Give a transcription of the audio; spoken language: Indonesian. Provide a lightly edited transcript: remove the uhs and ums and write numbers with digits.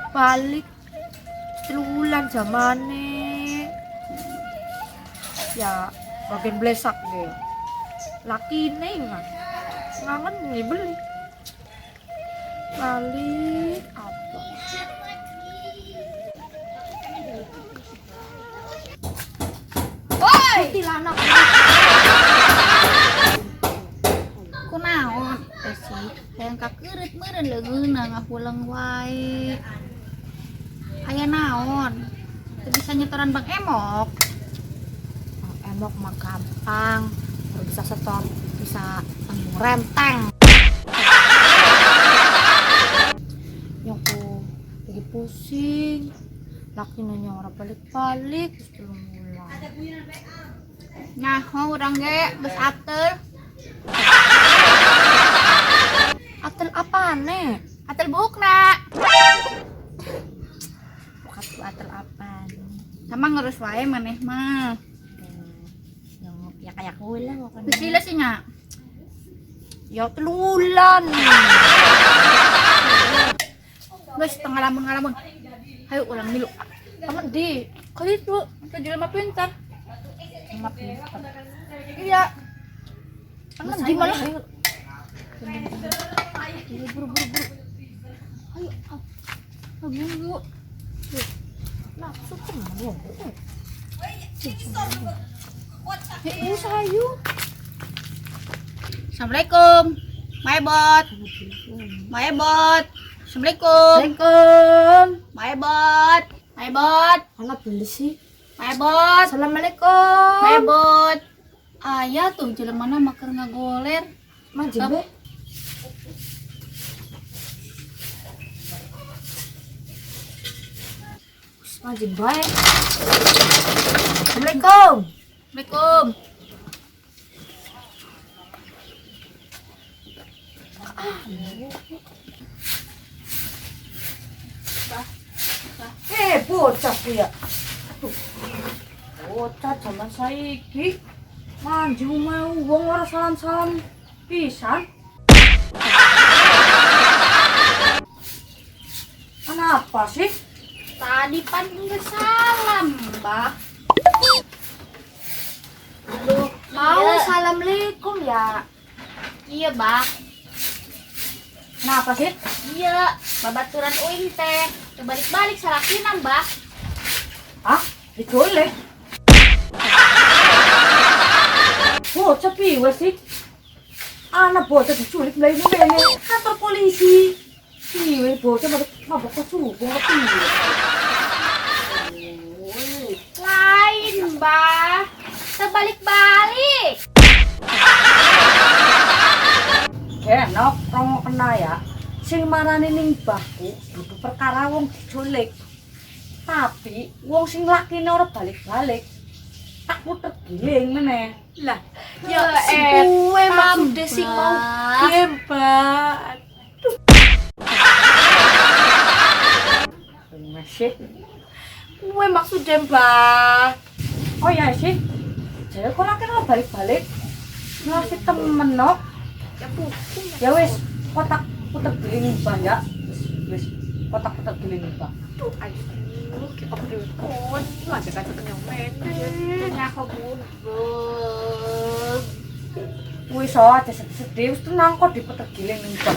balik 3 bulan zamane. Ya bagian blesak deh. Lakine kan. Ngangen nih beli. Balik apa? Woi, Tilanak. kunaon teh sih? Yang kakeureut meureun leungeunna ngapulang wae. Aya naon? Teu bisa nyetoran Bang Emok. Emok mah gampang. Kalau bisa stop, bisa renteng. Nyoko lagi pusing. Laki nanya orang balik-balik terus belum mulai. Nyaho urang ge geus atel. Atel apa nih? Atel bukna. Bukan tuh atel apa nih? Sama ngurus wae maneh mah. Yang ya kayak kula pokoknya. Geus lila sih nya. Ya 3 bulan. Geus teu ngalamun-ngalamun. Hayu ulang milu. Aman di kali itu Teu jelema pintar. emak pinter. Iya. Aman di malah. Buru-buru. Ayo, Buru. nafsu kemana? Sayu. Assalamualaikum. Maebot. Maebot. Assalamualaikum. Assalamualaikum. Maebot. Maebot. Anak beli sih. Maebot. Assalamualaikum. Maebot. Aya tuh jelema mah keur ngagoler. Majib be. Majib bae. Assalamualaikum. Assalamualaikum. Bocah ku ya. Aduh. Bocah zaman saiki. Manji mau wong ora salam-salam pisan. Kenapa sih? Tadi pan geus salam, Mbah. Aduh, Mau iya. assalamualaikum ya. Iya, Mbah. Kenapa sih? Iya, babaturan uing teh. Balik-balik salakina, Mbah. Ah, diculik. Bocah piwe sih? Anak bocah diculik dari nenek kantor polisi. Piwe bocah mabok kesubung ke piwe? Lain, Mbah. Terbalik-balik. Kenok romo kena ya. Sing marani ning mbahku dudu perkara wong diculik. Tapi wong sing lakine ora balik-balik. Tak puter giling meneh. Lah, ya suwe maksude sing mau gembat. Masih. Kuwe maksudnya, Mbak. Oh ya sih. Jadi kok lakine ora balik-balik. Ngasih temen no. Ya buku. Ya wis, kotak puter giling Mbak ya. Wis, kotak puter giling Mbak. Tuh, ayo. Kita berikut. Masih kata kenyang meneh. Nyako budeg. Wis aja sedih, wis tenang kok diputer giling Mbak.